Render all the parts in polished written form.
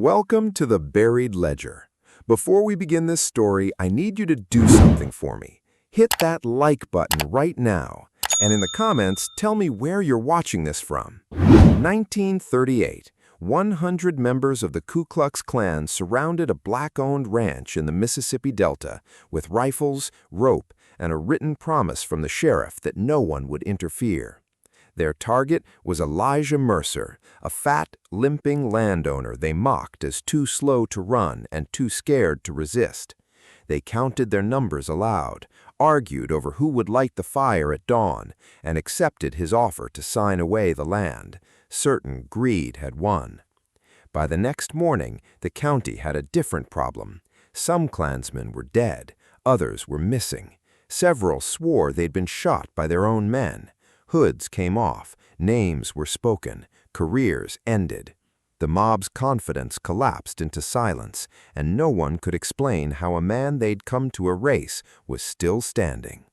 Welcome to the Buried Ledger. Before we begin this story, I need you to do something for me. Hit that like button right now, and in the comments, tell me where you're watching this from. 1938, 100 members of the Ku Klux Klan surrounded a black-owned ranch in the Mississippi Delta with rifles, rope, and a written promise from the sheriff that no one would interfere. Their target was Elijah Mercer, a fat, limping landowner they mocked as too slow to run and too scared to resist. They counted their numbers aloud, argued over who would light the fire at dawn, and accepted his offer to sign away the land, certain greed had won. By the next morning, the county had a different problem. Some Klansmen were dead, others were missing. Several swore they'd been shot by their own men. Hoods came off, names were spoken, careers ended. The mob's confidence collapsed into silence, and no one could explain how a man they'd come to erase was still standing.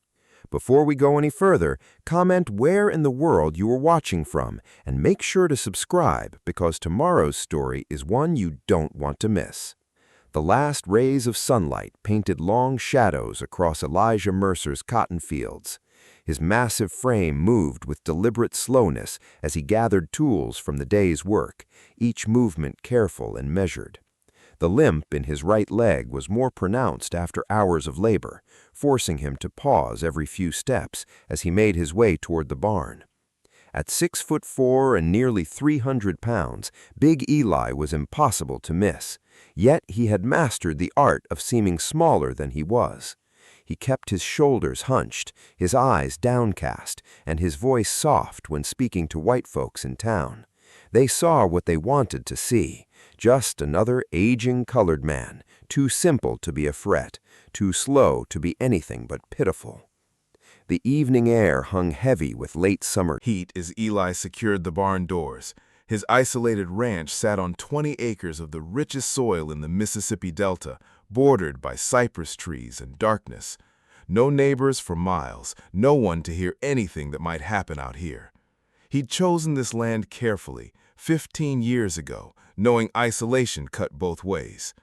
Before we go any further, comment where in the world you are watching from, and make sure to subscribe because tomorrow's story is one you don't want to miss. The last rays of sunlight painted long shadows across Elijah Mercer's cotton fields. His massive frame moved with deliberate slowness as he gathered tools from the day's work, each movement careful and measured. The limp in his right leg was more pronounced after hours of labor, forcing him to pause every few steps as he made his way toward the barn. At 6'4" and nearly 300 pounds, Big Eli was impossible to miss, yet he had mastered the art of seeming smaller than he was. He kept his shoulders hunched, his eyes downcast, and his voice soft when speaking to white folks in town. They saw what they wanted to see, just another aging colored man, too simple to be a threat, too slow to be anything but pitiful. The evening air hung heavy with late summer heat as Eli secured the barn doors. His isolated ranch sat on 20 acres of the richest soil in the Mississippi Delta, bordered by cypress trees and darkness. No neighbors for miles, no one to hear anything that might happen out here. He'd chosen this land carefully, 15 years ago, knowing isolation cut both ways.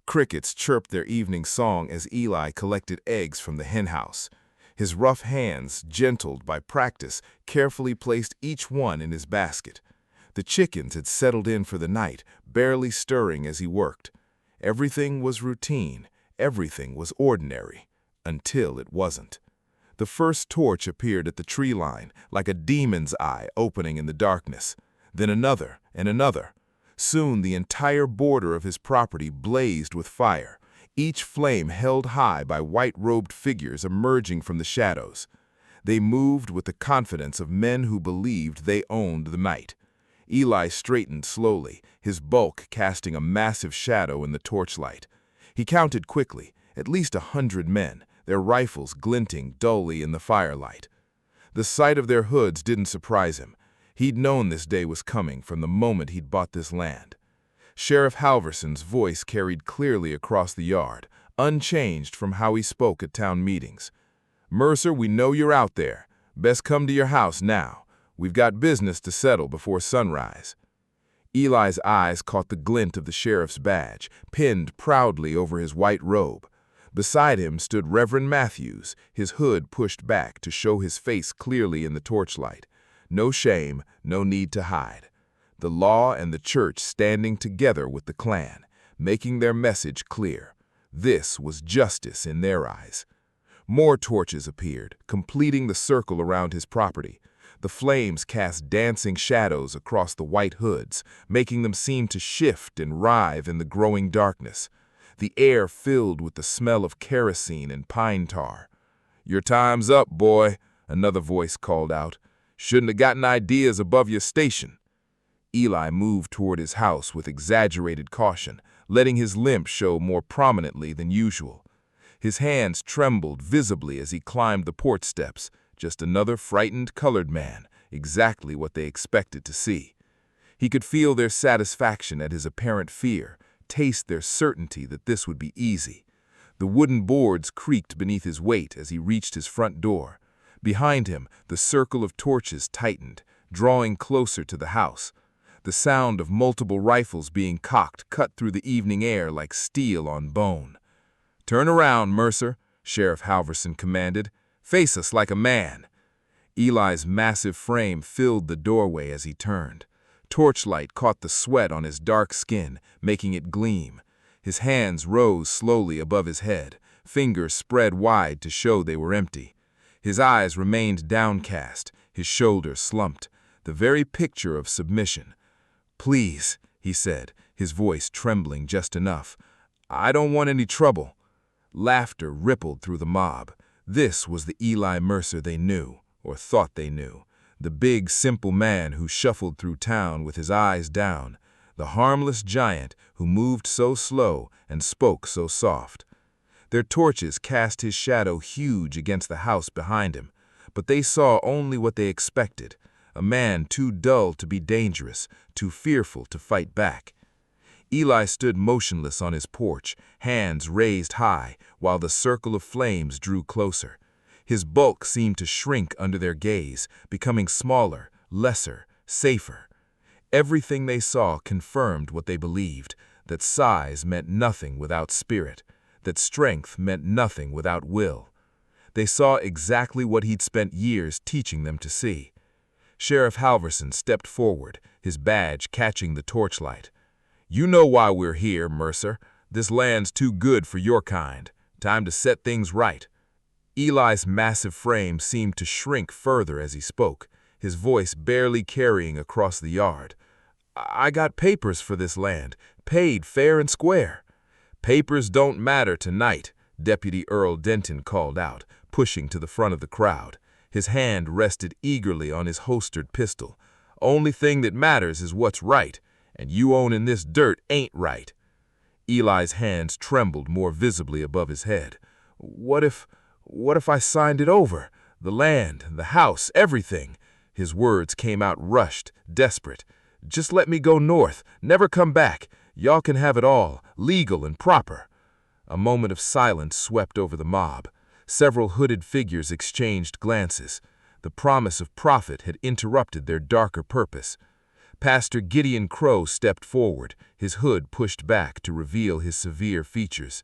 Crickets chirped their evening song as Eli collected eggs from the henhouse. His rough hands, gentled by practice, carefully placed each one in his basket. The chickens had settled in for the night, barely stirring as he worked. Everything was routine, everything was ordinary, until it wasn't. The first torch appeared at the tree line, like a demon's eye opening in the darkness. Then another and another. Soon the entire border of his property blazed with fire, each flame held high by white-robed figures emerging from the shadows. They moved with the confidence of men who believed they owned the night. Eli straightened slowly, his bulk casting a massive shadow in the torchlight. He counted quickly, at least 100 men, their rifles glinting dully in the firelight. The sight of their hoods didn't surprise him. He'd known this day was coming from the moment he'd bought this land. Sheriff Halverson's voice carried clearly across the yard, unchanged from how he spoke at town meetings. "Mercer, we know you're out there. Best come to your house now. We've got business to settle before sunrise." Eli's eyes caught the glint of the sheriff's badge, pinned proudly over his white robe. Beside him stood Reverend Matthews, his hood pushed back to show his face clearly in the torchlight. No shame, no need to hide. The law and the church standing together with the Klan, making their message clear. This was justice in their eyes. More torches appeared, completing the circle around his property. The flames cast dancing shadows across the white hoods, making them seem to shift and writhe in the growing darkness. The air filled with the smell of kerosene and pine tar. "Your time's up, boy," another voice called out. "Shouldn't have gotten ideas above your station." Eli moved toward his house with exaggerated caution, letting his limp show more prominently than usual. His hands trembled visibly as he climbed the porch steps, just another frightened colored man, exactly what they expected to see. He could feel their satisfaction at his apparent fear, taste their certainty that this would be easy. The wooden boards creaked beneath his weight as he reached his front door. Behind him, the circle of torches tightened, drawing closer to the house. The sound of multiple rifles being cocked cut through the evening air like steel on bone. "Turn around, Mercer," Sheriff Halverson commanded. "Face us like a man." Eli's massive frame filled the doorway as he turned. Torchlight caught the sweat on his dark skin, making it gleam. His hands rose slowly above his head, fingers spread wide to show they were empty. His eyes remained downcast, his shoulders slumped, the very picture of submission. "Please," he said, his voice trembling just enough. "I don't want any trouble." Laughter rippled through the mob. This was the Eli Mercer they knew, or thought they knew. The big, simple man who shuffled through town with his eyes down. The harmless giant who moved so slow and spoke so soft. Their torches cast his shadow huge against the house behind him, but they saw only what they expected, a man too dull to be dangerous, too fearful to fight back. Eli stood motionless on his porch, hands raised high, while the circle of flames drew closer. His bulk seemed to shrink under their gaze, becoming smaller, lesser, safer. Everything they saw confirmed what they believed, that size meant nothing without spirit, that strength meant nothing without will. They saw exactly what he'd spent years teaching them to see. Sheriff Halverson stepped forward, his badge catching the torchlight. "You know why we're here, Mercer. This land's too good for your kind. Time to set things right." Eli's massive frame seemed to shrink further as he spoke, his voice barely carrying across the yard. "I got papers for this land, paid fair and square." "Papers don't matter tonight," Deputy Earl Denton called out, pushing to the front of the crowd. His hand rested eagerly on his holstered pistol. "Only thing that matters is what's right, and you owning this dirt ain't right." Eli's hands trembled more visibly above his head. What if I signed it over? The land, the house, everything." His words came out rushed, desperate. "Just let me go north, never come back. Y'all can have it all, legal and proper." A moment of silence swept over the mob. Several hooded figures exchanged glances. The promise of profit had interrupted their darker purpose. Pastor Gideon Crow stepped forward, his hood pushed back to reveal his severe features.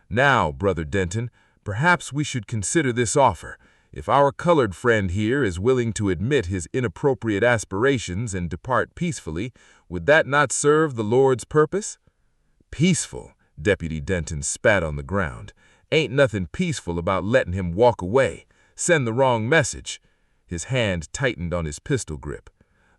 "Now, Brother Denton, perhaps we should consider this offer. If our colored friend here is willing to admit his inappropriate aspirations and depart peacefully, would that not serve the Lord's purpose?" "Peaceful," Deputy Denton spat on the ground. "Ain't nothing peaceful about letting him walk away, send the wrong message." His hand tightened on his pistol grip.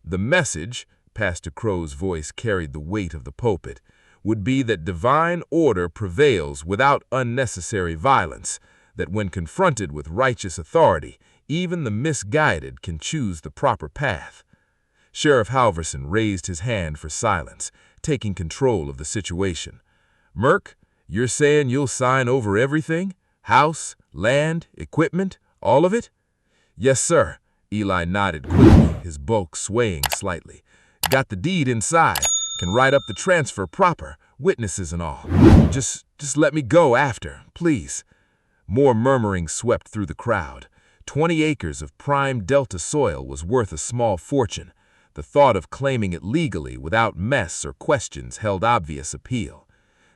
"The message," Pastor Crow's voice carried the weight of the pulpit, "would be that divine order prevails without unnecessary violence, that when confronted with righteous authority, even the misguided can choose the proper path." Sheriff Halverson raised his hand for silence, taking control of the situation. "Merc, you're saying you'll sign over everything? House, land, equipment, all of it?" "Yes, sir." Eli nodded quickly, his bulk swaying slightly. "Got the deed inside, can write up the transfer proper, witnesses and all. Just let me go after, please." More murmuring swept through the crowd. 20 acres of prime Delta soil was worth a small fortune. The thought of claiming it legally without mess or questions held obvious appeal.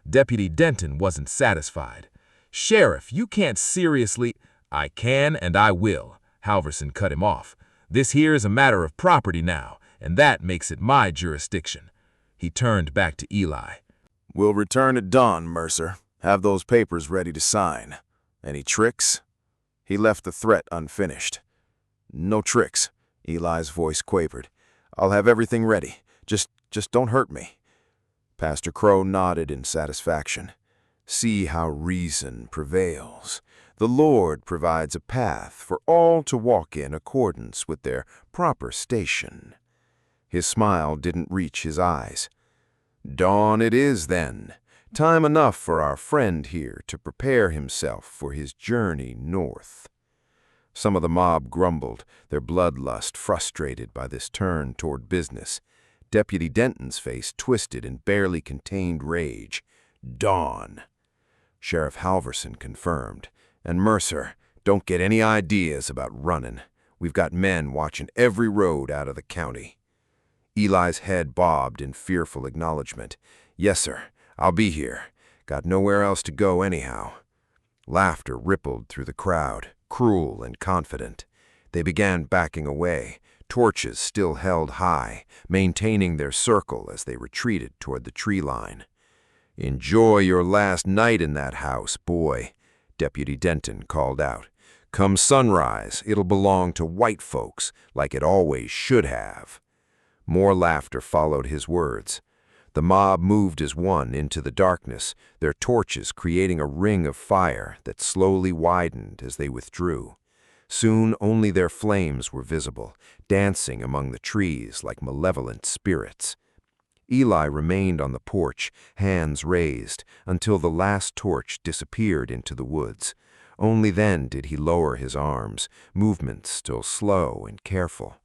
Deputy Denton wasn't satisfied. "Sheriff, you can't seriously—" "I can and I will," Halverson cut him off. "This here is a matter of property now, and that makes it my jurisdiction." He turned back to Eli. "We'll return at dawn, Mercer. Have those papers ready to sign. Any tricks?" He left the threat unfinished. "No tricks," Eli's voice quavered. "I'll have everything ready. Just don't hurt me." Pastor Crow nodded in satisfaction. "See how reason prevails. The Lord provides a path for all to walk in accordance with their proper station." His smile didn't reach his eyes. "Dawn it is, then. Time enough for our friend here to prepare himself for his journey north." Some of the mob grumbled, their bloodlust frustrated by this turn toward business. Deputy Denton's face twisted in barely contained rage. "Dawn." Sheriff Halverson confirmed. "And Mercer, don't get any ideas about running. We've got men watching every road out of the county." Eli's head bobbed in fearful acknowledgement. "Yes, sir. I'll be here. Got nowhere else to go anyhow." Laughter rippled through the crowd, cruel and confident. They began backing away, torches still held high, maintaining their circle as they retreated toward the tree line. "Enjoy your last night in that house, boy," Deputy Denton called out. "Come sunrise, it'll belong to white folks, like it always should have." More laughter followed his words. The mob moved as one into the darkness, their torches creating a ring of fire that slowly widened as they withdrew. Soon only their flames were visible, dancing among the trees like malevolent spirits. Eli remained on the porch, hands raised, until the last torch disappeared into the woods. Only then did he lower his arms, movements still slow and careful.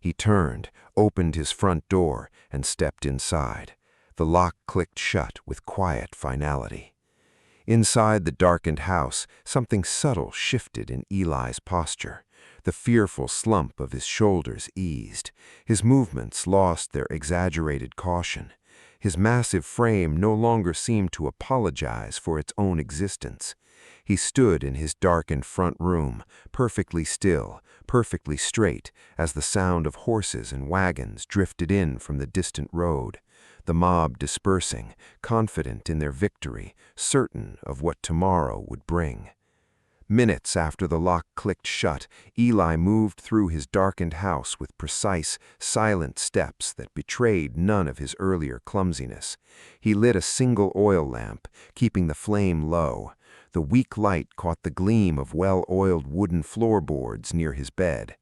He turned, opened his front door, and stepped inside. The lock clicked shut with quiet finality. Inside the darkened house, something subtle shifted in Eli's posture. The fearful slump of his shoulders eased. His movements lost their exaggerated caution. His massive frame no longer seemed to apologize for its own existence. He stood in his darkened front room, perfectly still, perfectly straight, as the sound of horses and wagons drifted in from the distant road. The mob dispersing, confident in their victory, certain of what tomorrow would bring. Minutes after the lock clicked shut, Eli moved through his darkened house with precise, silent steps that betrayed none of his earlier clumsiness. He lit a single oil lamp, keeping the flame low. The weak light caught the gleam of well-oiled wooden floorboards near his bed.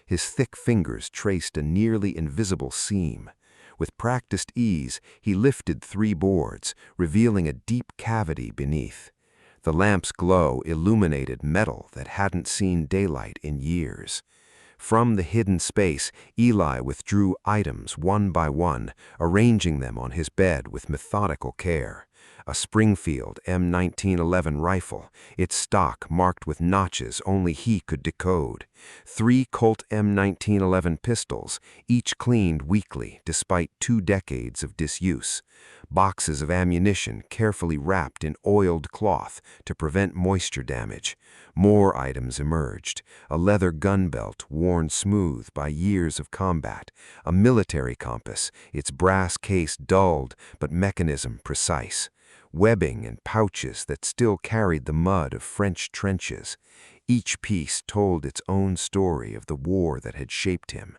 His thick fingers traced a nearly invisible seam. With practiced ease, he lifted 3 boards, revealing a deep cavity beneath. The lamp's glow illuminated metal that hadn't seen daylight in years. From the hidden space, Eli withdrew items one by one, arranging them on his bed with methodical care. A Springfield M1911 rifle, its stock marked with notches only he could decode. 3 Colt M1911 pistols, each cleaned weekly despite 2 decades of disuse. Boxes of ammunition carefully wrapped in oiled cloth to prevent moisture damage. More items emerged: a leather gun belt worn smooth by years of combat, a military compass, its brass case dulled but mechanism precise, webbing and pouches that still carried the mud of French trenches. Each piece told its own story of the war that had shaped him.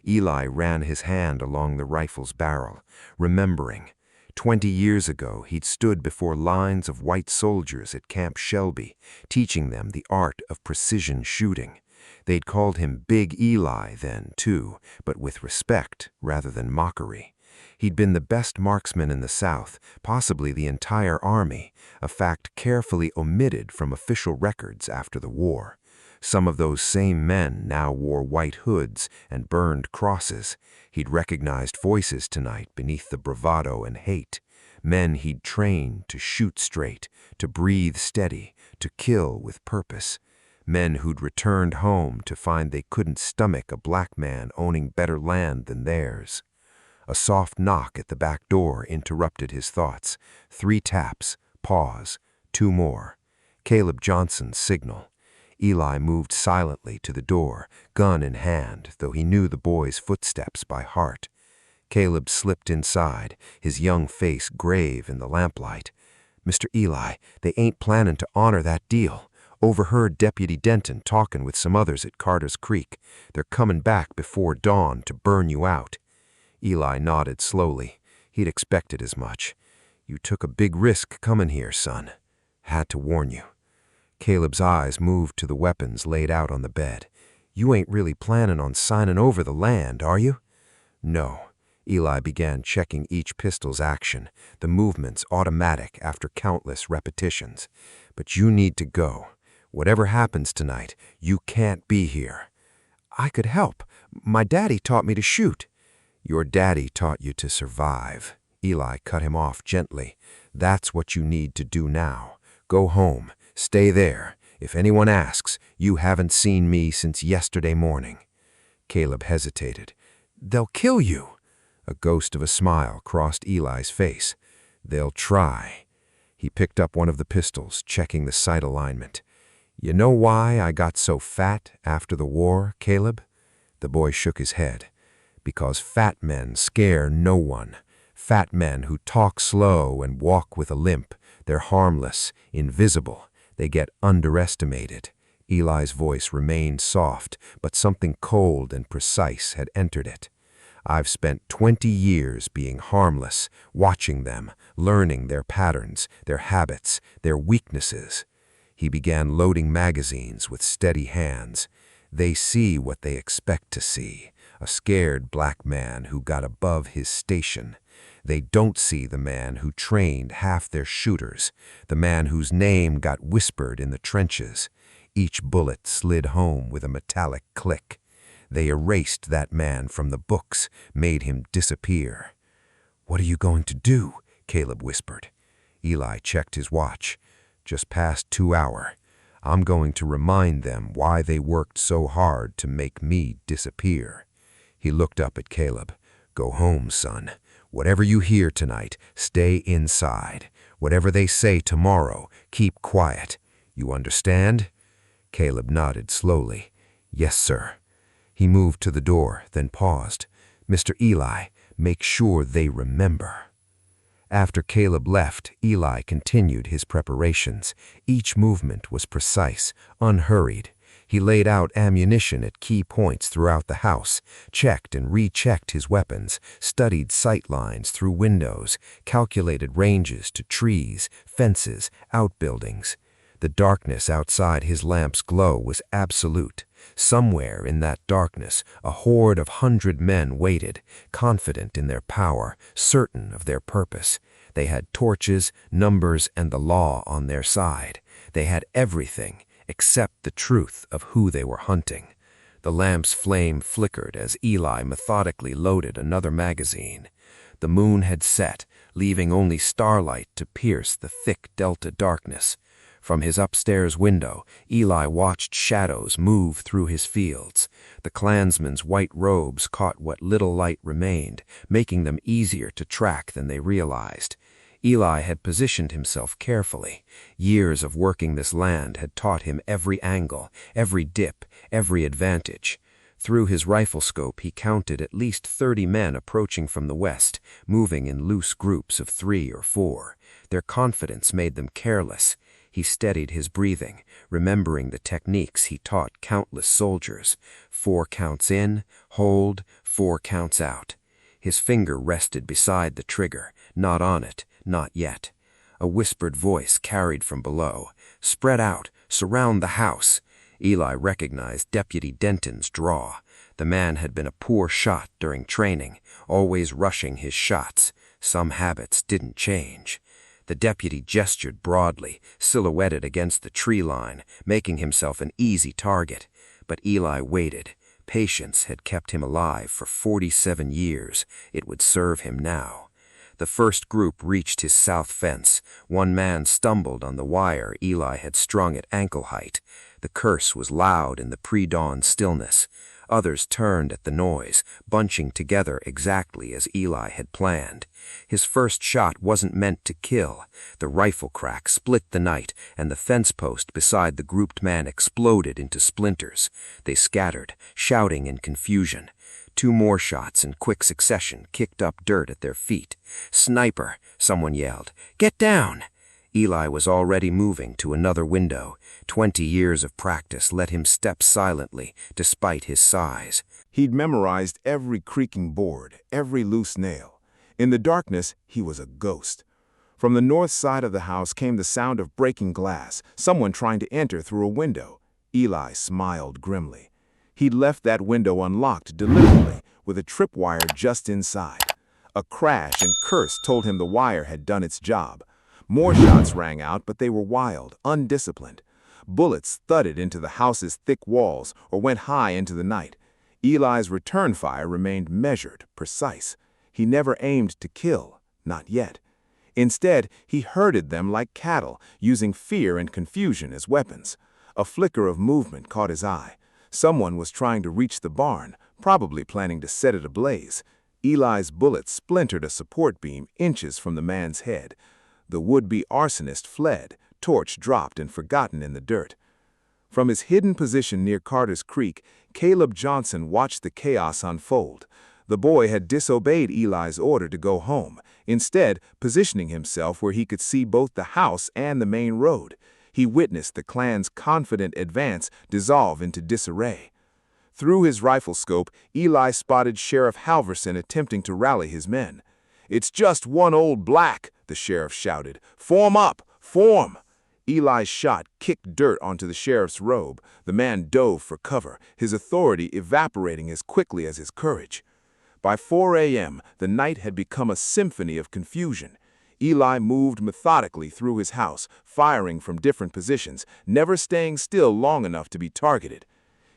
Eli ran his hand along the rifle's barrel, remembering. 20 years ago, he'd stood before lines of white soldiers at Camp Shelby, teaching them the art of precision shooting. They'd called him Big Eli then, too, but with respect rather than mockery. He'd been the best marksman in the South, possibly the entire army, a fact carefully omitted from official records after the war. Some of those same men now wore white hoods and burned crosses. He'd recognized voices tonight beneath the bravado and hate. Men he'd trained to shoot straight, to breathe steady, to kill with purpose. Men who'd returned home to find they couldn't stomach a black man owning better land than theirs. A soft knock at the back door interrupted his thoughts. 3 taps, pause, 2 more. Caleb Johnson's signal. Eli moved silently to the door, gun in hand, though he knew the boy's footsteps by heart. Caleb slipped inside, his young face grave in the lamplight. "Mr. Eli, they ain't planning to honor that deal. Overheard Deputy Denton talking with some others at Carter's Creek. They're coming back before dawn to burn you out." Eli nodded slowly. He'd expected as much. "You took a big risk coming here, son. Had to warn you." Caleb's eyes moved to the weapons laid out on the bed. "You ain't really planning on signing over the land, are you?" "No." Eli began checking each pistol's action, the movements automatic after countless repetitions. "But you need to go. Whatever happens tonight, you can't be here." "I could help. My daddy taught me to shoot." "Your daddy taught you to survive." Eli cut him off gently. "That's what you need to do now. Go home. Stay there. If anyone asks, you haven't seen me since yesterday morning." Caleb hesitated. "They'll kill you." A ghost of a smile crossed Eli's face. "They'll try." He picked up one of the pistols, checking the sight alignment. "You know why I got so fat after the war, Caleb?" The boy shook his head. "Because fat men scare no one. Fat men who talk slow and walk with a limp. They're harmless, invisible. They get underestimated." Eli's voice remained soft, but something cold and precise had entered it. "I've spent 20 years being harmless, watching them, learning their patterns, their habits, their weaknesses." He began loading magazines with steady hands. "They see what they expect to see, a scared black man who got above his station. They don't see the man who trained half their shooters, the man whose name got whispered in the trenches. Each bullet slid home with a metallic click. They erased that man from the books, made him disappear." "What are you going to do?" Caleb whispered. Eli checked his watch. "Just past 2 hours. I'm going to remind them why they worked so hard to make me disappear." He looked up at Caleb. "Go home, son. Whatever you hear tonight, stay inside. Whatever they say tomorrow, keep quiet. You understand?" Caleb nodded slowly. "Yes, sir." He moved to the door, then paused. "Mr. Eli, make sure they remember." After Caleb left, Eli continued his preparations. Each movement was precise, unhurried. He laid out ammunition at key points throughout the house, checked and rechecked his weapons, studied sight lines through windows, calculated ranges to trees, fences, outbuildings. The darkness outside his lamp's glow was absolute. Somewhere in that darkness, a horde of 100 men waited, confident in their power, certain of their purpose. They had torches, numbers, and the law on their side. They had everything except the truth of who they were hunting. The lamp's flame flickered as Eli methodically loaded another magazine. The moon had set, leaving only starlight to pierce the thick delta darkness. From his upstairs window, Eli watched shadows move through his fields. The clansmen's white robes caught what little light remained, making them easier to track than they realized. Eli had positioned himself carefully. Years of working this land had taught him every angle, every dip, every advantage. Through his rifle scope he counted at least 30 men approaching from the west, moving in loose groups of 3 or 4. Their confidence made them careless. He steadied his breathing, remembering the techniques he taught countless soldiers. 4 counts in, hold, 4 counts out. His finger rested beside the trigger, not on it, not yet. A whispered voice carried from below. "Spread out, surround the house." Eli recognized Deputy Denton's draw. The man had been a poor shot during training, always rushing his shots. Some habits didn't change. The deputy gestured broadly, silhouetted against the tree line, making himself an easy target. But Eli waited. Patience had kept him alive for 47 years. It would serve him now. The first group reached his south fence. One man stumbled on the wire Eli had strung at ankle height. The curse was loud in the pre-dawn stillness. Others turned at the noise, bunching together exactly as Eli had planned. His first shot wasn't meant to kill. The rifle crack split the night, and the fence post beside the grouped man exploded into splinters. They scattered, shouting in confusion. 2 more shots in quick succession kicked up dirt at their feet. "Sniper!" someone yelled. "Get down!" Eli was already moving to another window. 20 years of practice let him step silently, despite his size. He'd memorized every creaking board, every loose nail. In the darkness, he was a ghost. From the north side of the house came the sound of breaking glass, someone trying to enter through a window. Eli smiled grimly. He'd left that window unlocked deliberately, with a tripwire just inside. A crash and curse told him the wire had done its job. More shots rang out, but they were wild, undisciplined. Bullets thudded into the house's thick walls or went high into the night. Eli's return fire remained measured, precise. He never aimed to kill, not yet. Instead, he herded them like cattle, using fear and confusion as weapons. A flicker of movement caught his eye. Someone was trying to reach the barn, probably planning to set it ablaze. Eli's bullet splintered a support beam inches from the man's head. The would-be arsonist fled, torch dropped and forgotten in the dirt. From his hidden position near Carter's Creek, Caleb Johnson watched the chaos unfold. The boy had disobeyed Eli's order to go home, instead positioning himself where he could see both the house and the main road. He witnessed the clan's confident advance dissolve into disarray. Through his rifle scope, Eli spotted Sheriff Halverson attempting to rally his men. "It's just one old black," the sheriff shouted. "Form up! Form!" Eli's shot kicked dirt onto the sheriff's robe. The man dove for cover, his authority evaporating as quickly as his courage. By 4 a.m., the night had become a symphony of confusion. Eli moved methodically through his house, firing from different positions, never staying still long enough to be targeted.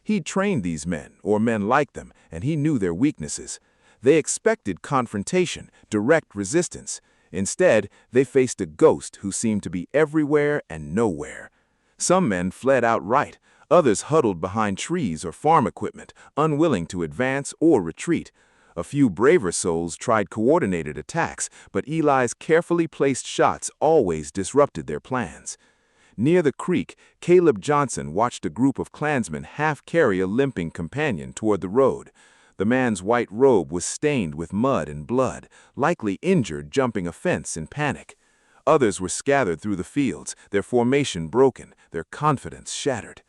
He'd trained these men, or men like them, and he knew their weaknesses. They expected confrontation, direct resistance. Instead, they faced a ghost who seemed to be everywhere and nowhere. Some men fled outright, others huddled behind trees or farm equipment, unwilling to advance or retreat. A few braver souls tried coordinated attacks, but Eli's carefully placed shots always disrupted their plans. Near the creek, Caleb Johnson watched a group of Klansmen half-carry a limping companion toward the road. The man's white robe was stained with mud and blood, likely injured jumping a fence in panic. Others were scattered through the fields, their formation broken, their confidence shattered.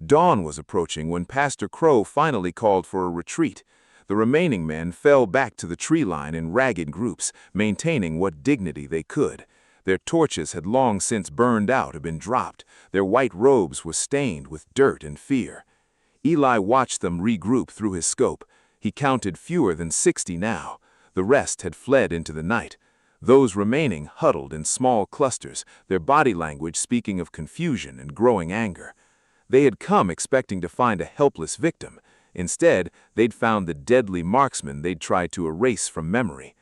Dawn was approaching when Pastor Crow finally called for a retreat. The remaining men fell back to the tree line in ragged groups, maintaining what dignity they could. Their torches had long since burned out or been dropped. Their white robes were stained with dirt and fear. Eli watched them regroup through his scope. He counted fewer than 60 now. The rest had fled into the night. Those remaining huddled in small clusters, their body language speaking of confusion and growing anger. They had come expecting to find a helpless victim. Instead, they'd found the deadly marksman they'd tried to erase from memory.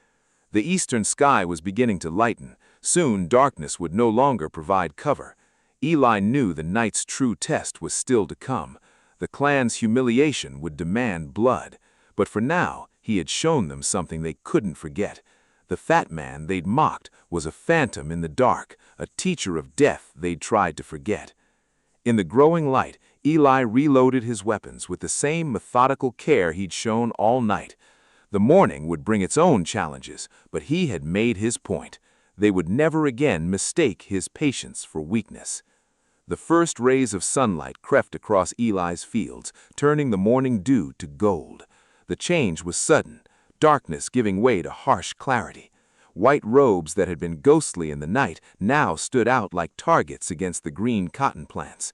The eastern sky was beginning to lighten. Soon, darkness would no longer provide cover. Eli knew the night's true test was still to come. The clan's humiliation would demand blood. But for now, he had shown them something they couldn't forget. The fat man they'd mocked was a phantom in the dark, a teacher of death they'd tried to forget. In the growing light, Eli reloaded his weapons with the same methodical care he'd shown all night. The morning would bring its own challenges, but he had made his point. They would never again mistake his patience for weakness. The first rays of sunlight crept across Eli's fields, turning the morning dew to gold. The change was sudden, darkness giving way to harsh clarity. White robes that had been ghostly in the night now stood out like targets against the green cotton plants.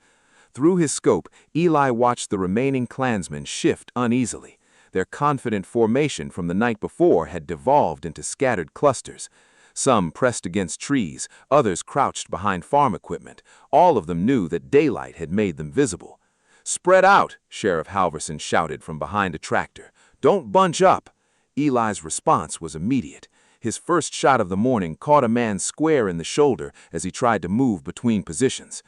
Through his scope, Eli watched the remaining Klansmen shift uneasily. Their confident formation from the night before had devolved into scattered clusters. Some pressed against trees, others crouched behind farm equipment. All of them knew that daylight had made them visible. "Spread out," Sheriff Halverson shouted from behind a tractor. "Don't bunch up." Eli's response was immediate. His first shot of the morning caught a man square in the shoulder as he tried to move between positions.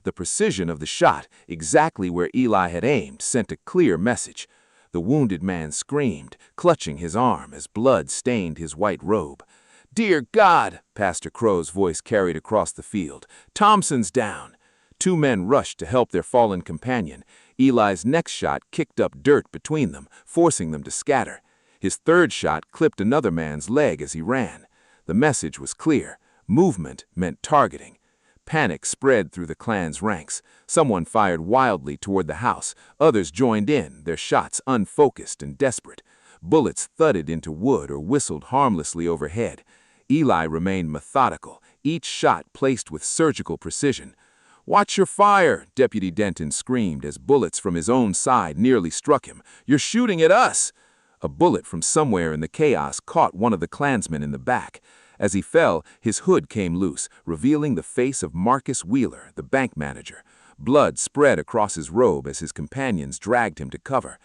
The precision of the shot, exactly where Eli had aimed, sent a clear message. The wounded man screamed, clutching his arm as blood stained his white robe. "Dear God!" Pastor Crow's voice carried across the field. "Thompson's down!" Two men rushed to help their fallen companion. Eli's next shot kicked up dirt between them, forcing them to scatter. His third shot clipped another man's leg as he ran. The message was clear. Movement meant targeting. Panic spread through the clan's ranks. Someone fired wildly toward the house. Others joined in, their shots unfocused and desperate. Bullets thudded into wood or whistled harmlessly overhead. Eli remained methodical, each shot placed with surgical precision. "Watch your fire," Deputy Denton screamed as bullets from his own side nearly struck him. "You're shooting at us!" A bullet from somewhere in the chaos caught one of the Klansmen in the back. As he fell, his hood came loose, revealing the face of Marcus Wheeler, the bank manager. Blood spread across his robe as his companions dragged him to cover.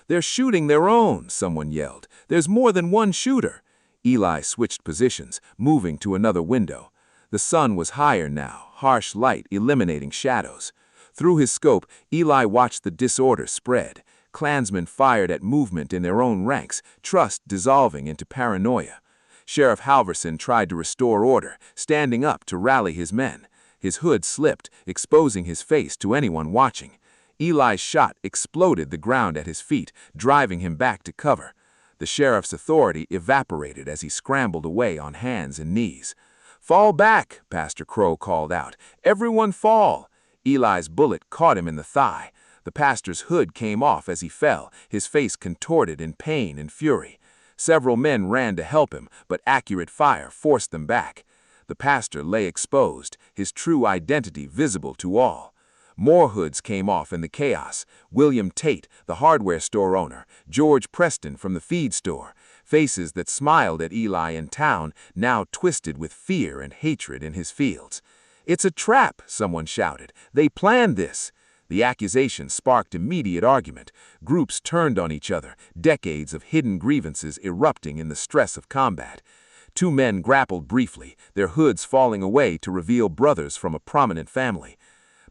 "They're shooting their own," someone yelled. "There's more than one shooter." Eli switched positions, moving to another window. The sun was higher now, harsh light eliminating shadows. Through his scope, Eli watched the disorder spread. Klansmen fired at movement in their own ranks, trust dissolving into paranoia. Sheriff Halverson tried to restore order, standing up to rally his men. His hood slipped, exposing his face to anyone watching. Eli's shot exploded the ground at his feet, driving him back to cover. The sheriff's authority evaporated as he scrambled away on hands and knees. "Fall back," Pastor Crow called out. "Everyone fall!" Eli's bullet caught him in the thigh. The pastor's hood came off as he fell, his face contorted in pain and fury. Several men ran to help him, but accurate fire forced them back. The pastor lay exposed, his true identity visible to all. More hoods came off in the chaos. William Tate, the hardware store owner, George Preston from the feed store, faces that smiled at Eli in town, now twisted with fear and hatred in his fields. "It's a trap," someone shouted. "They planned this." The accusation sparked immediate argument. Groups turned on each other, decades of hidden grievances erupting in the stress of combat. Two men grappled briefly, their hoods falling away to reveal brothers from a prominent family.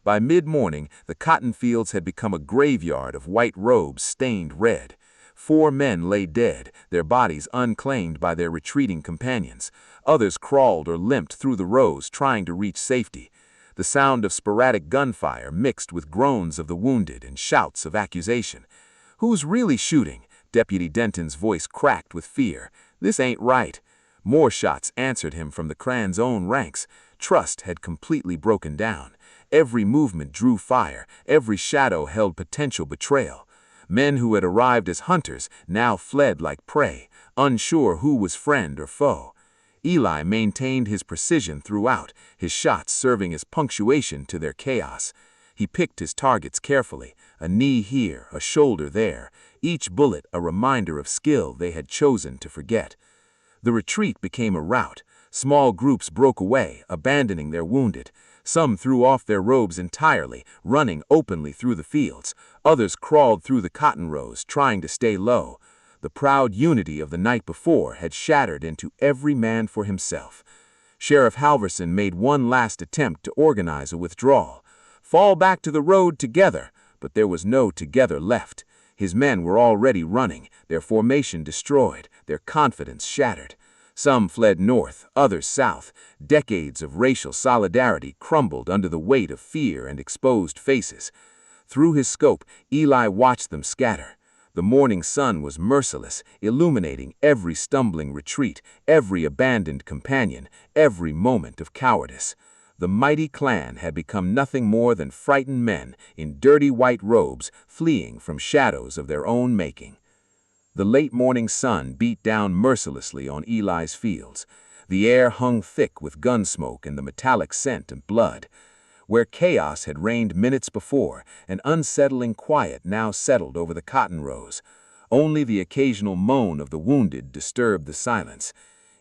By mid-morning, the cotton fields had become a graveyard of white robes stained red. 4 men lay dead, their bodies unclaimed by their retreating companions. Others crawled or limped through the rows trying to reach safety. The sound of sporadic gunfire mixed with groans of the wounded and shouts of accusation. "Who's really shooting?" Deputy Denton's voice cracked with fear. "This ain't right." More shots answered him from the Klan's own ranks. Trust had completely broken down. Every movement drew fire, every shadow held potential betrayal. Men who had arrived as hunters now fled like prey, unsure who was friend or foe. Eli maintained his precision throughout, his shots serving as punctuation to their chaos. He picked his targets carefully, a knee here, a shoulder there, each bullet a reminder of skill they had chosen to forget. The retreat became a rout. Small groups broke away, abandoning their wounded. Some threw off their robes entirely, running openly through the fields. Others crawled through the cotton rows, trying to stay low. The proud unity of the night before had shattered into every man for himself. Sheriff Halverson made one last attempt to organize a withdrawal. "Fall back to the road together," but there was no together left. His men were already running, their formation destroyed, their confidence shattered. Some fled north, others south. Decades of racial solidarity crumbled under the weight of fear and exposed faces. Through his scope, Eli watched them scatter. The morning sun was merciless, illuminating every stumbling retreat, every abandoned companion, every moment of cowardice. The mighty Klan had become nothing more than frightened men in dirty white robes fleeing from shadows of their own making. The late morning sun beat down mercilessly on Eli's fields. The air hung thick with gun smoke and the metallic scent of blood. Where chaos had reigned minutes before, an unsettling quiet now settled over the cotton rows. Only the occasional moan of the wounded disturbed the silence.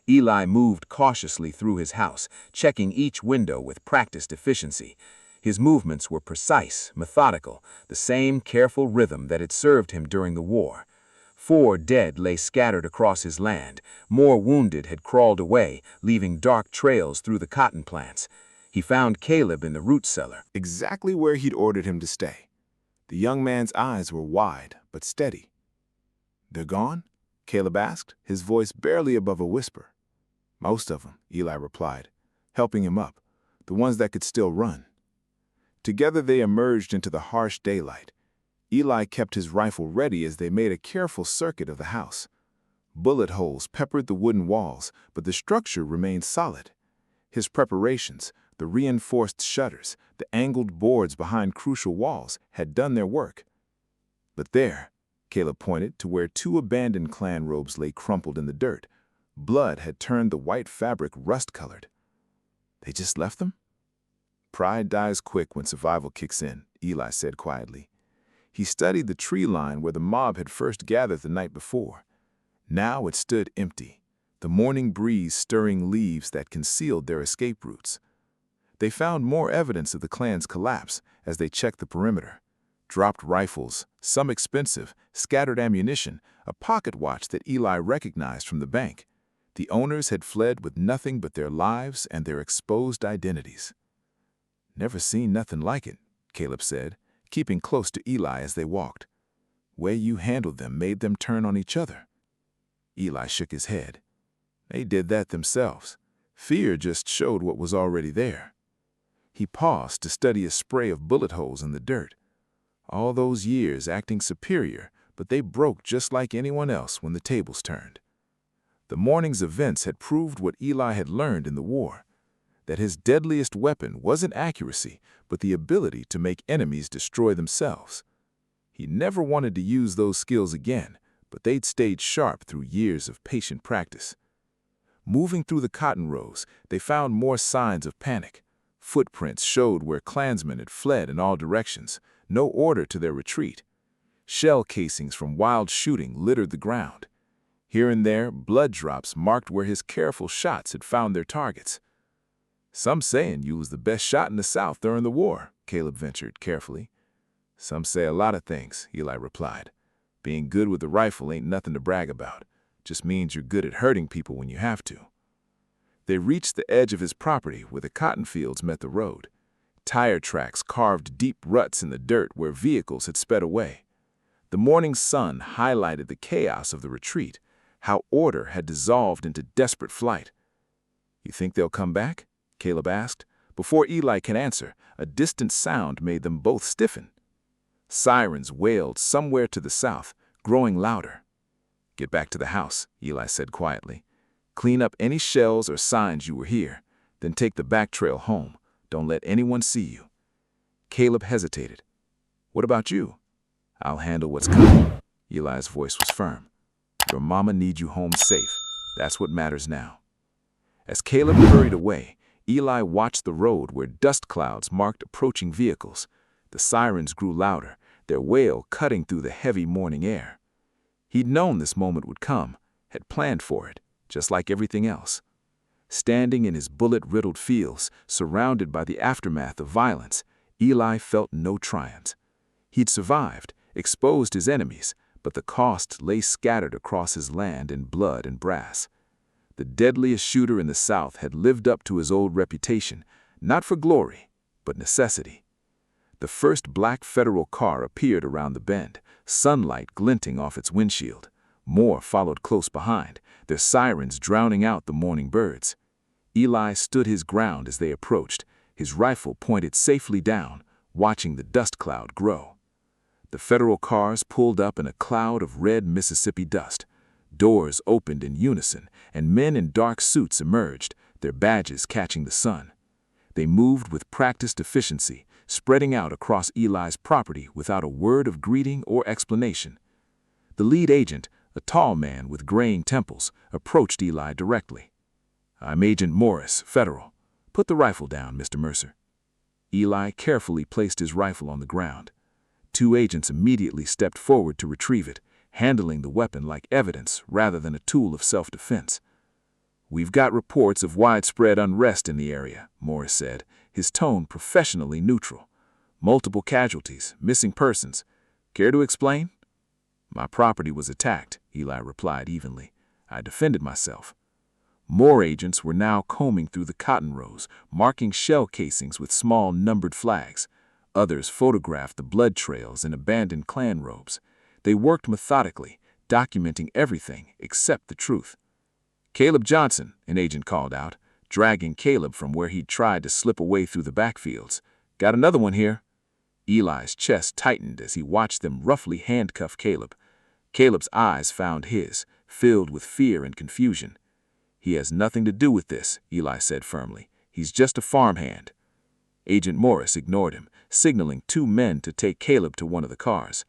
Eli moved cautiously through his house, checking each window with practiced efficiency. His movements were precise, methodical, the same careful rhythm that had served him during the war. 4 dead lay scattered across his land. More wounded had crawled away, leaving dark trails through the cotton plants. He found Caleb in the root cellar, exactly where he'd ordered him to stay. The young man's eyes were wide, but steady. "They're gone?" Caleb asked, his voice barely above a whisper. "Most of them," Eli replied, helping him up, the ones that could still run. Together they emerged into the harsh daylight. Eli kept his rifle ready as they made a careful circuit of the house. Bullet holes peppered the wooden walls, but the structure remained solid. His preparations, the reinforced shutters, the angled boards behind crucial walls, had done their work. But there, Caleb pointed to where 2 abandoned Klan robes lay crumpled in the dirt. Blood had turned the white fabric rust-colored. "They just left them?" "Pride dies quick when survival kicks in," Eli said quietly. He studied the tree line where the mob had first gathered the night before. Now it stood empty, the morning breeze stirring leaves that concealed their escape routes. They found more evidence of the Klan's collapse as they checked the perimeter. Dropped rifles, some expensive, scattered ammunition, a pocket watch that Eli recognized from the bank. The owners had fled with nothing but their lives and their exposed identities. "Never seen nothing like it," Caleb said, keeping close to Eli as they walked. Way you handled them made them turn on each other. Eli shook his head. They did that themselves. Fear just showed what was already there. He paused to study a spray of bullet holes in the dirt. All those years acting superior, but they broke just like anyone else when the tables turned. The morning's events had proved what Eli had learned in the war, that his deadliest weapon wasn't accuracy, but the ability to make enemies destroy themselves. He never wanted to use those skills again, but they'd stayed sharp through years of patient practice. Moving through the cotton rows, they found more signs of panic. Footprints showed where Klansmen had fled in all directions, no order to their retreat. Shell casings from wild shooting littered the ground. Here and there, blood drops marked where his careful shots had found their targets. Some saying you was the best shot in the South during the war, Caleb ventured carefully. Some say a lot of things, Eli replied. Being good with the rifle ain't nothing to brag about. Just means you're good at hurting people when you have to. They reached the edge of his property where the cotton fields met the road. Tire tracks carved deep ruts in the dirt where vehicles had sped away. The morning sun highlighted the chaos of the retreat, how order had dissolved into desperate flight. You think they'll come back? Caleb asked. Before Eli could answer, a distant sound made them both stiffen. Sirens wailed somewhere to the south, growing louder. Get back to the house, Eli said quietly. Clean up any shells or signs you were here, then take the back trail home. Don't let anyone see you. Caleb hesitated. What about you? I'll handle what's coming. Eli's voice was firm. Your mama needs you home safe. That's what matters now. As Caleb hurried away, Eli watched the road where dust clouds marked approaching vehicles. The sirens grew louder, their wail cutting through the heavy morning air. He'd known this moment would come, had planned for it, just like everything else. Standing in his bullet-riddled fields, surrounded by the aftermath of violence, Eli felt no triumph. He'd survived, exposed his enemies, but the cost lay scattered across his land in blood and brass. The deadliest shooter in the South had lived up to his old reputation, not for glory, but necessity. The first black federal car appeared around the bend, sunlight glinting off its windshield. More followed close behind, their sirens drowning out the morning birds. Eli stood his ground as they approached, his rifle pointed safely down, watching the dust cloud grow. The federal cars pulled up in a cloud of red Mississippi dust. Doors opened in unison, and men in dark suits emerged, their badges catching the sun. They moved with practiced efficiency, spreading out across Eli's property without a word of greeting or explanation. The lead agent, a tall man with graying temples, approached Eli directly. I'm Agent Morris, Federal. Put the rifle down, Mr. Mercer. Eli carefully placed his rifle on the ground. Two agents immediately stepped forward to retrieve it, handling the weapon like evidence rather than a tool of self-defense. We've got reports of widespread unrest in the area, Morris said, his tone professionally neutral. Multiple casualties, missing persons. Care to explain? My property was attacked, Eli replied evenly. I defended myself. More agents were now combing through the cotton rows, marking shell casings with small numbered flags. Others photographed the blood trails in abandoned Klan robes. They worked methodically, documenting everything except the truth. Caleb Johnson, an agent called out, dragging Caleb from where he'd tried to slip away through the backfields. Got another one here. Eli's chest tightened as he watched them roughly handcuff Caleb. Caleb's eyes found his, filled with fear and confusion. He has nothing to do with this, Eli said firmly. He's just a farmhand. Agent Morris ignored him, signaling two men to take Caleb to one of the cars.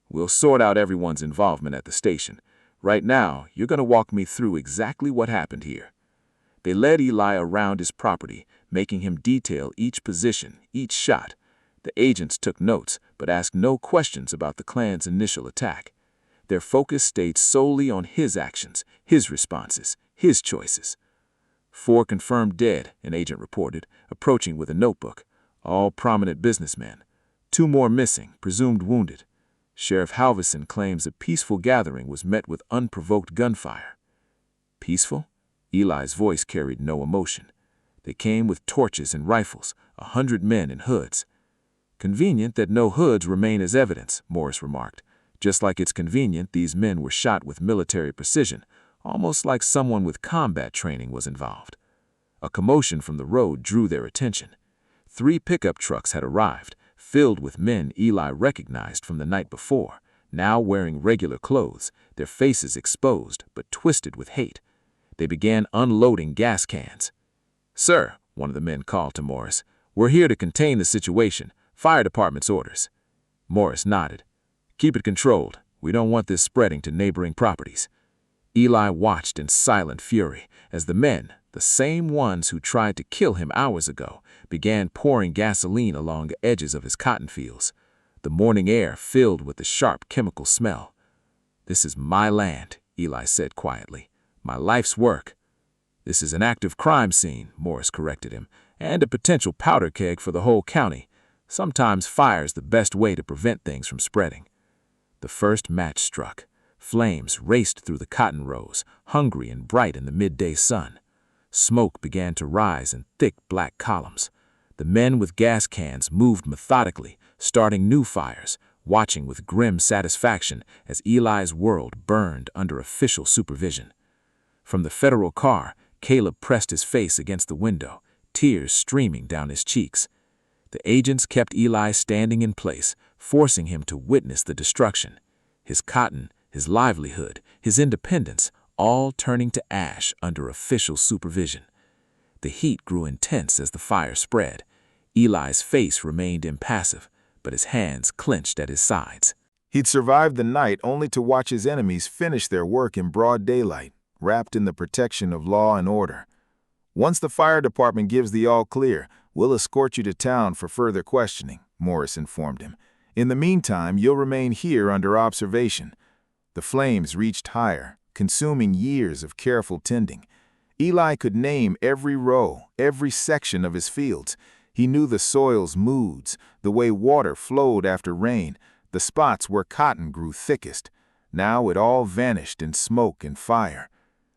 We'll sort out everyone's involvement at the station. Right now, you're going to walk me through exactly what happened here. They led Eli around his property, making him detail each position, each shot. The agents took notes, but asked no questions about the Klan's initial attack. Their focus stayed solely on his actions, his responses, his choices. 4 confirmed dead, an agent reported, approaching with a notebook. All prominent businessmen. 2 more missing, presumed wounded. Sheriff Halverson claims a peaceful gathering was met with unprovoked gunfire. Peaceful? Eli's voice carried no emotion. They came with torches and rifles, 100 men in hoods. Convenient that no hoods remain as evidence, Morris remarked. Just like it's convenient, these men were shot with military precision, almost like someone with combat training was involved. A commotion from the road drew their attention. 3 pickup trucks had arrived, filled with men Eli recognized from the night before, now wearing regular clothes, their faces exposed but twisted with hate. They began unloading gas cans. "Sir," one of the men called to Morris, "we're here to contain the situation. Fire department's orders." Morris nodded. "Keep it controlled. We don't want this spreading to neighboring properties." Eli watched in silent fury as the men, the same ones who tried to kill him hours ago, began pouring gasoline along the edges of his cotton fields. The morning air filled with the sharp chemical smell. "This is my land," Eli said quietly. "My life's work." "This is an active crime scene," Morris corrected him, "and a potential powder keg for the whole county. Sometimes fire's the best way to prevent things from spreading." The first match struck. Flames raced through the cotton rows, hungry and bright in the midday sun. Smoke began to rise in thick black columns. The men with gas cans moved methodically, starting new fires, watching with grim satisfaction as Eli's world burned under official supervision. From the federal car, Caleb pressed his face against the window, tears streaming down his cheeks. The agents kept Eli standing in place, forcing him to witness the destruction. His cotton, his livelihood, his independence, all turning to ash under official supervision. The heat grew intense as the fire spread. Eli's face remained impassive, but his hands clenched at his sides. He'd survived the night only to watch his enemies finish their work in broad daylight, wrapped in the protection of law and order. "Once the fire department gives the all-clear, we'll escort you to town for further questioning," Morris informed him. "In the meantime, you'll remain here under observation." The flames reached higher, consuming years of careful tending. Eli could name every row, every section of his fields. He knew the soil's moods, the way water flowed after rain, the spots where cotton grew thickest. Now it all vanished in smoke and fire.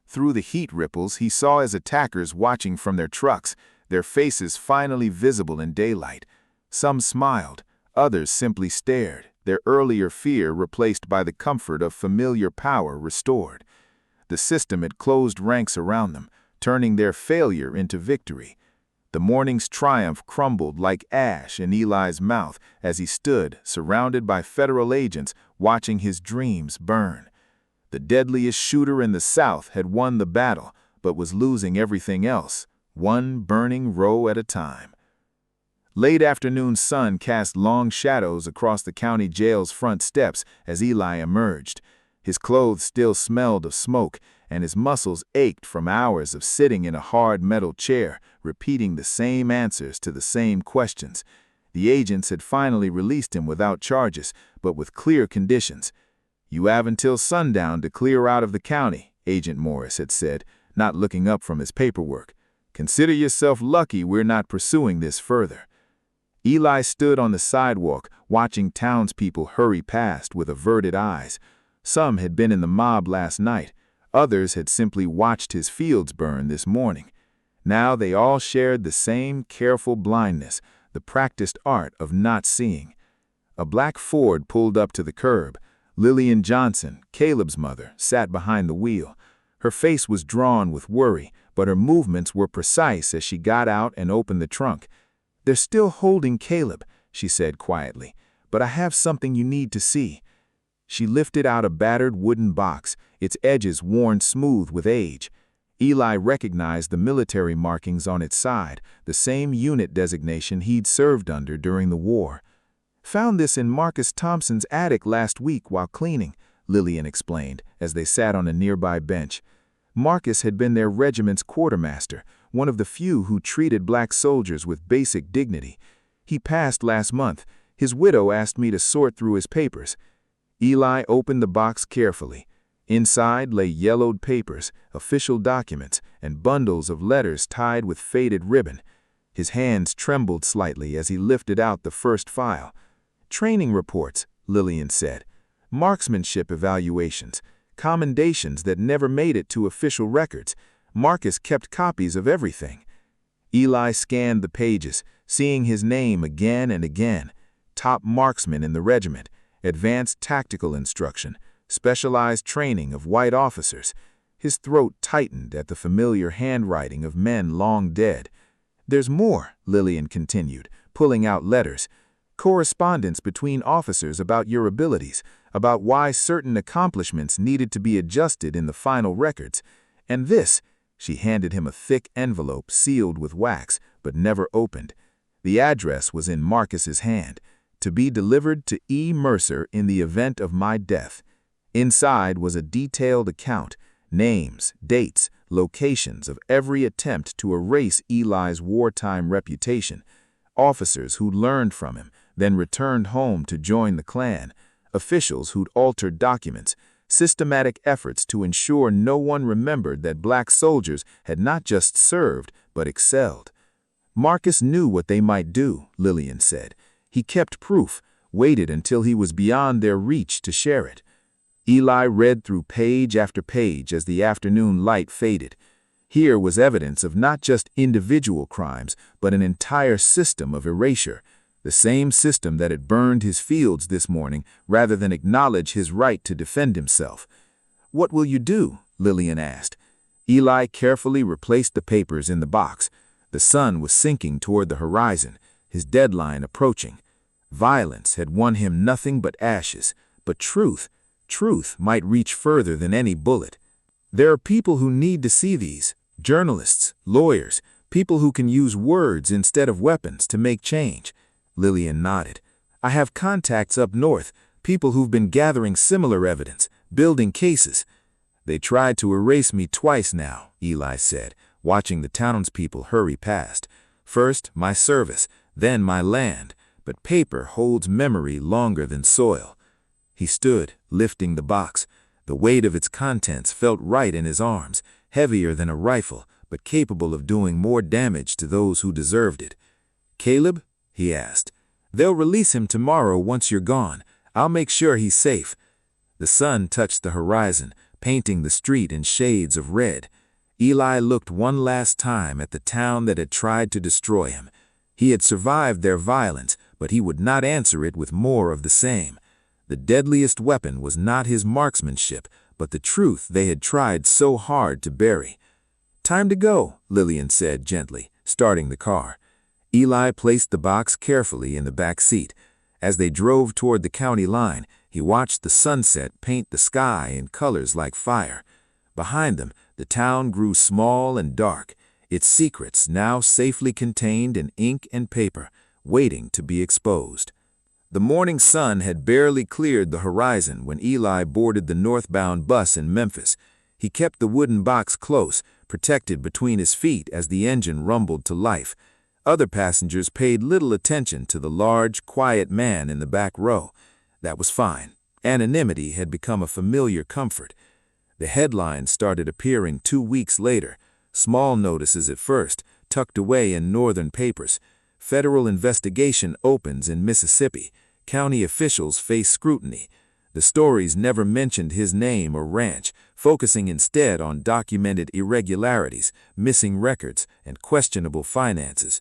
Through the heat ripples, he saw his attackers watching from their trucks, their faces finally visible in daylight. Some smiled, others simply stared, their earlier fear replaced by the comfort of familiar power restored. The system had closed ranks around them, turning their failure into victory. The morning's triumph crumbled like ash in Eli's mouth as he stood, surrounded by federal agents, watching his dreams burn. The deadliest shooter in the South had won the battle, but was losing everything else, one burning row at a time. Late afternoon sun cast long shadows across the county jail's front steps as Eli emerged. His clothes still smelled of smoke, and his muscles ached from hours of sitting in a hard metal chair, repeating the same answers to the same questions. The agents had finally released him without charges, but with clear conditions. "You have until sundown to clear out of the county," Agent Morris had said, not looking up from his paperwork. "Consider yourself lucky we're not pursuing this further." Eli stood on the sidewalk, watching townspeople hurry past with averted eyes. Some had been in the mob last night. Others had simply watched his fields burn this morning. Now they all shared the same careful blindness, the practiced art of not seeing. A black Ford pulled up to the curb. Lillian Johnson, Caleb's mother, sat behind the wheel. Her face was drawn with worry, but her movements were precise as she got out and opened the trunk. "They're still holding Caleb," she said quietly, "but I have something you need to see." She lifted out a battered wooden box, its edges worn smooth with age. Eli recognized the military markings on its side, the same unit designation he'd served under during the war. "Found this in Marcus Thompson's attic last week while cleaning," Lillian explained, as they sat on a nearby bench. Marcus had been their regiment's quartermaster, one of the few who treated black soldiers with basic dignity. "He passed last month. His widow asked me to sort through his papers." Eli opened the box carefully. Inside lay yellowed papers, official documents, and bundles of letters tied with faded ribbon. His hands trembled slightly as he lifted out the first file. "Training reports," Lillian said. "Marksmanship evaluations. Commendations that never made it to official records. Marcus kept copies of everything." Eli scanned the pages, seeing his name again and again. Top marksman in the regiment. advanced tactical instruction, specialized training of white officers. His throat tightened at the familiar handwriting of men long dead. "There's more," Lillian continued, pulling out letters. "Correspondence between officers about your abilities, about why certain accomplishments needed to be adjusted in the final records. And this," she handed him a thick envelope sealed with wax, but never opened. The address was in Marcus's hand, "To be delivered to E. Mercer in the event of my death." Inside was a detailed account, names, dates, locations of every attempt to erase Eli's wartime reputation, officers who'd learned from him, then returned home to join the Klan, officials who'd altered documents, systematic efforts to ensure no one remembered that black soldiers had not just served, but excelled. Marcus knew what they might do, Lillian said. He kept proof, waited until he was beyond their reach to share it. Eli read through page after page as the afternoon light faded. Here was evidence of not just individual crimes, but an entire system of erasure, the same system that had burned his fields this morning rather than acknowledge his right to defend himself. "What will you do?" Lillian asked. Eli carefully replaced the papers in the box. The sun was sinking toward the horizon, his deadline approaching. Violence had won him nothing but ashes, but truth might reach further than any bullet. "There are people who need to see these, journalists, lawyers, people who can use words instead of weapons to make change." Lillian nodded. "I have contacts up north, people who've been gathering similar evidence, building cases." "They tried to erase me twice now," Eli said, watching the townspeople hurry past. "First, my service, then my land, but paper holds memory longer than soil." He stood, lifting the box. The weight of its contents felt right in his arms, heavier than a rifle, but capable of doing more damage to those who deserved it. "Caleb?" he asked. "They'll release him tomorrow once you're gone. I'll make sure he's safe." The sun touched the horizon, painting the street in shades of red. Eli looked one last time at the town that had tried to destroy him. He had survived their violence, but he would not answer it with more of the same. The deadliest weapon was not his marksmanship, but the truth they had tried so hard to bury. "Time to go," Lillian said gently, starting the car. Eli placed the box carefully in the back seat. As they drove toward the county line, he watched the sunset paint the sky in colors like fire. Behind them, the town grew small and dark, its secrets now safely contained in ink and paper, waiting to be exposed. The morning sun had barely cleared the horizon when Eli boarded the northbound bus in Memphis. He kept the wooden box close, protected between his feet as the engine rumbled to life. Other passengers paid little attention to the large, quiet man in the back row. That was fine. Anonymity had become a familiar comfort. The headlines started appearing 2 weeks later, small notices at first, tucked away in northern papers. Federal investigation opens in Mississippi. County officials face scrutiny. The stories never mentioned his name or ranch, focusing instead on documented irregularities, missing records, and questionable finances.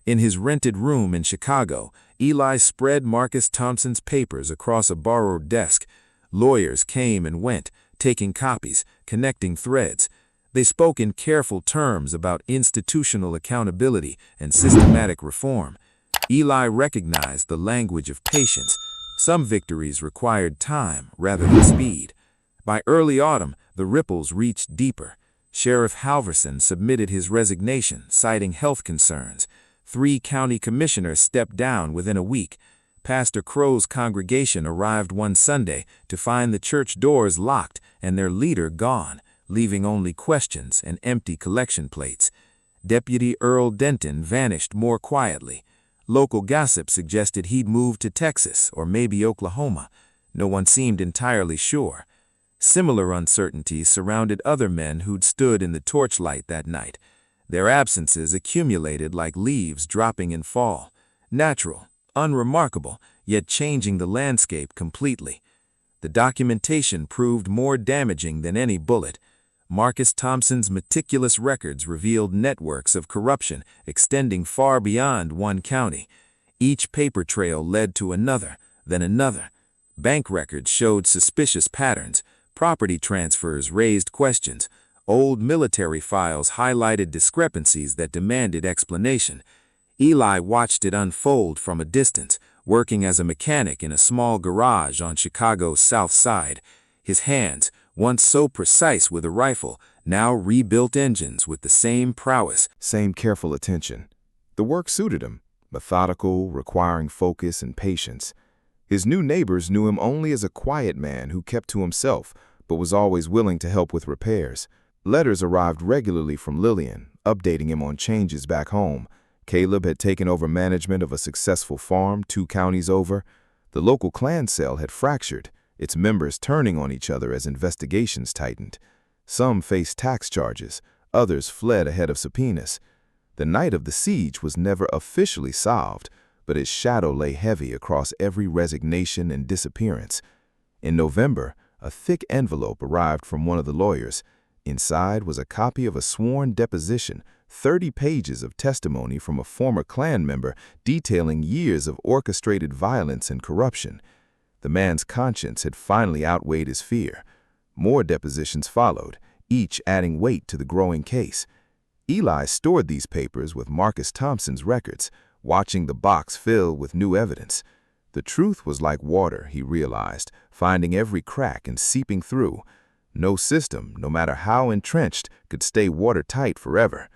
In his rented room in Chicago, Eli spread Marcus Thompson's papers across a borrowed desk. Lawyers came and went, taking copies, connecting threads. They spoke in careful terms about institutional accountability and systematic reform. Eli recognized the language of patience. Some victories required time rather than speed. By early autumn, the ripples reached deeper. Sheriff Halverson submitted his resignation, citing health concerns. 3 county commissioners stepped down within a week. Pastor Crow's congregation arrived one Sunday to find the church doors locked and their leader gone, leaving only questions and empty collection plates. Deputy Earl Denton vanished more quietly. Local gossip suggested he'd moved to Texas or maybe Oklahoma. No one seemed entirely sure. Similar uncertainties surrounded other men who'd stood in the torchlight that night. Their absences accumulated like leaves dropping in fall. Natural, unremarkable, yet changing the landscape completely. The documentation proved more damaging than any bullet. Marcus Thompson's meticulous records revealed networks of corruption extending far beyond one county. Each paper trail led to another, then another. Bank records showed suspicious patterns. Property transfers raised questions. Old military files highlighted discrepancies that demanded explanation. Eli watched it unfold from a distance, working as a mechanic in a small garage on Chicago's South Side. His hands, once so precise with a rifle, now rebuilt engines with the same prowess. Same careful attention. The work suited him, methodical, requiring focus and patience. His new neighbors knew him only as a quiet man who kept to himself, but was always willing to help with repairs. Letters arrived regularly from Lillian, updating him on changes back home. Caleb had taken over management of a successful farm 2 counties over. The local clan cell had fractured, its members turning on each other as investigations tightened. Some faced tax charges, others fled ahead of subpoenas. The night of the siege was never officially solved, but its shadow lay heavy across every resignation and disappearance. In November, a thick envelope arrived from one of the lawyers. Inside was a copy of a sworn deposition, 30 pages of testimony from a former Klan member detailing years of orchestrated violence and corruption. The man's conscience had finally outweighed his fear. More depositions followed, each adding weight to the growing case. Eli stored these papers with Marcus Thompson's records, watching the box fill with new evidence. The truth was like water, he realized, finding every crack and seeping through. No system, no matter how entrenched, could stay watertight forever.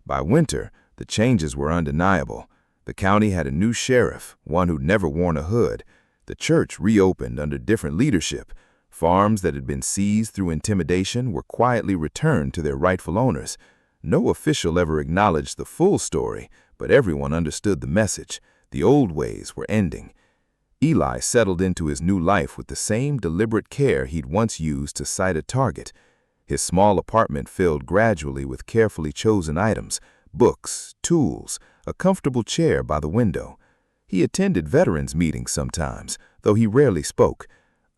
By winter, the changes were undeniable. The county had a new sheriff, one who'd never worn a hood. The church reopened under different leadership. Farms that had been seized through intimidation were quietly returned to their rightful owners. No official ever acknowledged the full story, but everyone understood the message. The old ways were ending. Eli settled into his new life with the same deliberate care he'd once used to sight a target. His small apartment filled gradually with carefully chosen items, books, tools, a comfortable chair by the window. He attended veterans meetings sometimes, though he rarely spoke.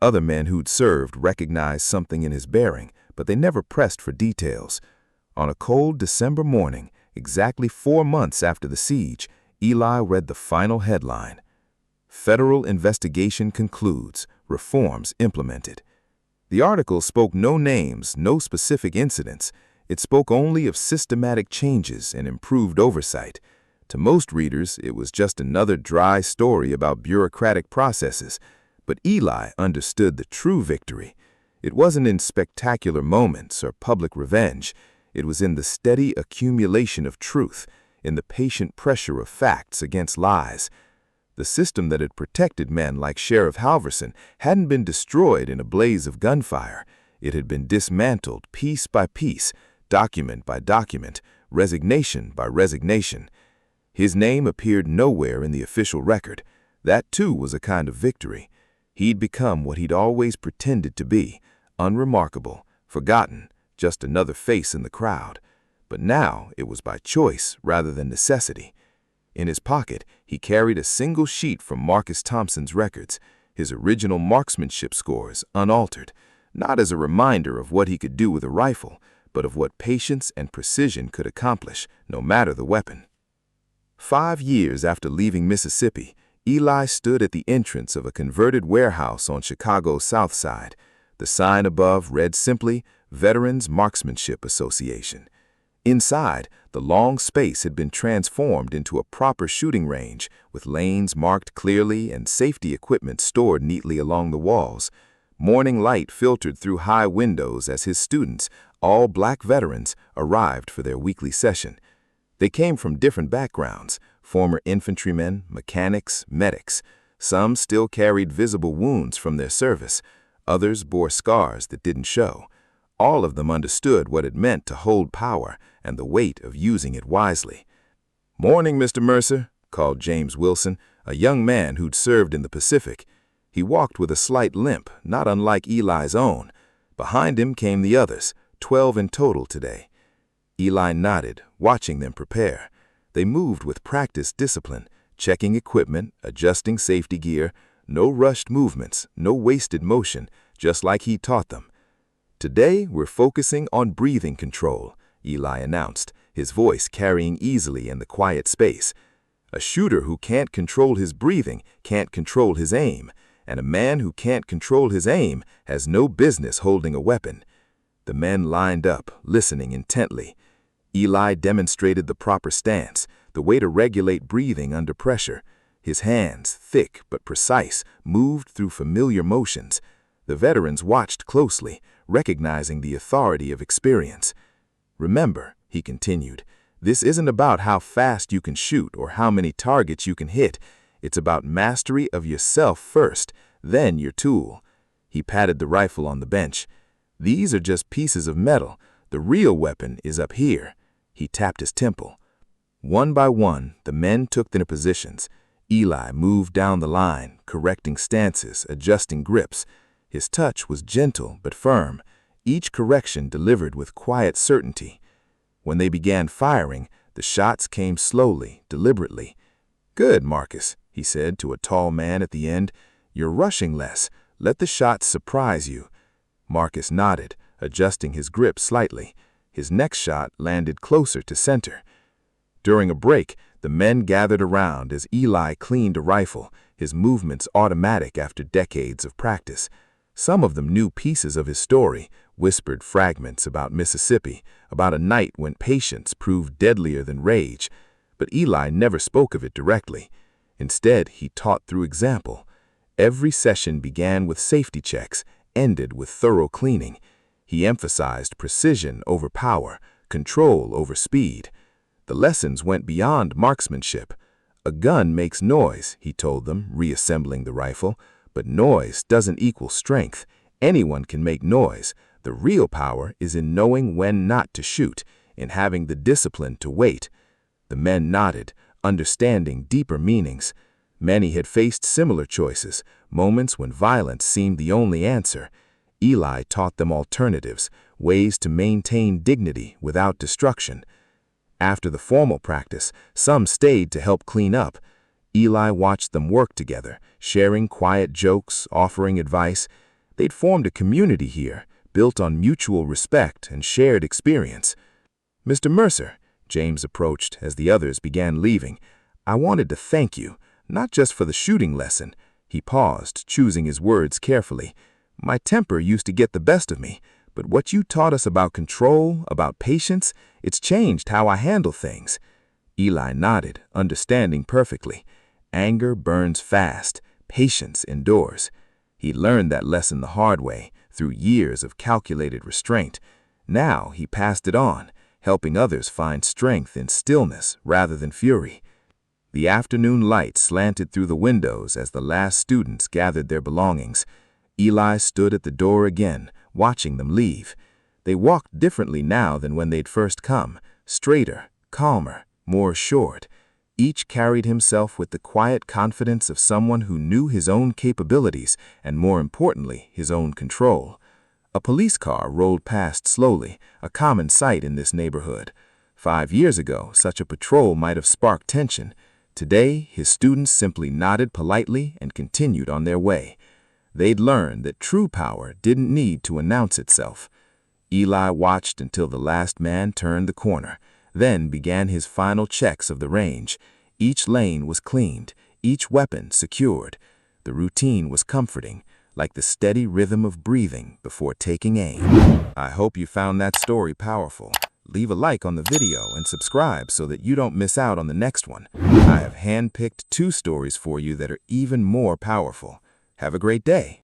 Other men who'd served recognized something in his bearing, but they never pressed for details. On a cold December morning, exactly 4 months after the siege, Eli read the final headline: Federal investigation concludes, reforms implemented. The article spoke no names, no specific incidents. It spoke only of systematic changes and improved oversight. To most readers, it was just another dry story about bureaucratic processes. But Eli understood the true victory. It wasn't in spectacular moments or public revenge. It was in the steady accumulation of truth, in the patient pressure of facts against lies. The system that had protected men like Sheriff Halverson hadn't been destroyed in a blaze of gunfire. It had been dismantled piece by piece, document by document, resignation by resignation. His name appeared nowhere in the official record. That, too, was a kind of victory. He'd become what he'd always pretended to be, unremarkable, forgotten, just another face in the crowd. But now it was by choice rather than necessity. In his pocket, he carried a single sheet from Marcus Thompson's records, his original marksmanship scores, unaltered, not as a reminder of what he could do with a rifle, but of what patience and precision could accomplish, no matter the weapon. 5 years after leaving Mississippi, Eli stood at the entrance of a converted warehouse on Chicago's South Side. The sign above read simply, Veterans Marksmanship Association. Inside, the long space had been transformed into a proper shooting range, with lanes marked clearly and safety equipment stored neatly along the walls. Morning light filtered through high windows as his students, all black veterans, arrived for their weekly session. They came from different backgrounds, former infantrymen, mechanics, medics. Some still carried visible wounds from their service. Others bore scars that didn't show. All of them understood what it meant to hold power and the weight of using it wisely. "Morning, Mr. Mercer," called James Wilson, a young man who'd served in the Pacific. He walked with a slight limp, not unlike Eli's own. Behind him came the others, 12 in total today. Eli nodded, watching them prepare. They moved with practiced discipline, checking equipment, adjusting safety gear, no rushed movements, no wasted motion, just like he taught them. "Today, we're focusing on breathing control," Eli announced, his voice carrying easily in the quiet space. "A shooter who can't control his breathing can't control his aim, and a man who can't control his aim has no business holding a weapon. The men lined up, listening intently. Eli demonstrated the proper stance, the way to regulate breathing under pressure. His hands, thick but precise, moved through familiar motions. The veterans watched closely, recognizing the authority of experience. "Remember," he continued, "this isn't about how fast you can shoot or how many targets you can hit. It's about mastery of yourself first, then your tool." He patted the rifle on the bench. "These are just pieces of metal. The real weapon is up here." He tapped his temple. One by one, the men took their positions. Eli moved down the line, correcting stances, adjusting grips. His touch was gentle but firm, each correction delivered with quiet certainty. When they began firing, the shots came slowly, deliberately. "Good, Marcus," he said to a tall man at the end. "You're rushing less. Let the shots surprise you." Marcus nodded, adjusting his grip slightly. His next shot landed closer to center. During a break, the men gathered around as Eli cleaned a rifle, his movements automatic after decades of practice. Some of them knew pieces of his story, whispered fragments about Mississippi, about a night when patience proved deadlier than rage. But Eli never spoke of it directly. Instead, he taught through example. Every session began with safety checks, ended with thorough cleaning. He emphasized precision over power, control over speed. The lessons went beyond marksmanship. "A gun makes noise," he told them, reassembling the rifle. "But noise doesn't equal strength. Anyone can make noise. The real power is in knowing when not to shoot, in having the discipline to wait." The men nodded, understanding deeper meanings. Many had faced similar choices, moments when violence seemed the only answer. Eli taught them alternatives, ways to maintain dignity without destruction. After the formal practice, some stayed to help clean up. Eli watched them work together, sharing quiet jokes, offering advice. They'd formed a community here, built on mutual respect and shared experience. "Mr. Mercer," James approached as the others began leaving, "I wanted to thank you, not just for the shooting lesson." He paused, choosing his words carefully. "My temper used to get the best of me, but what you taught us about control, about patience, it's changed how I handle things." Eli nodded, understanding perfectly. Anger burns fast, patience endures. He learned that lesson the hard way, through years of calculated restraint. Now he passed it on, helping others find strength in stillness rather than fury. The afternoon light slanted through the windows as the last students gathered their belongings. Eli stood at the door again, watching them leave. They walked differently now than when they'd first come, straighter, calmer, more assured. Each carried himself with the quiet confidence of someone who knew his own capabilities and, more importantly, his own control. A police car rolled past slowly, a common sight in this neighborhood. 5 years ago, such a patrol might have sparked tension. Today, his students simply nodded politely and continued on their way. They'd learned that true power didn't need to announce itself. Eli watched until the last man turned the corner, then began his final checks of the range. Each lane was cleaned, each weapon secured. The routine was comforting, like the steady rhythm of breathing before taking aim. I hope you found that story powerful. Leave a like on the video and subscribe so that you don't miss out on the next one. I have handpicked 2 stories for you that are even more powerful. Have a great day.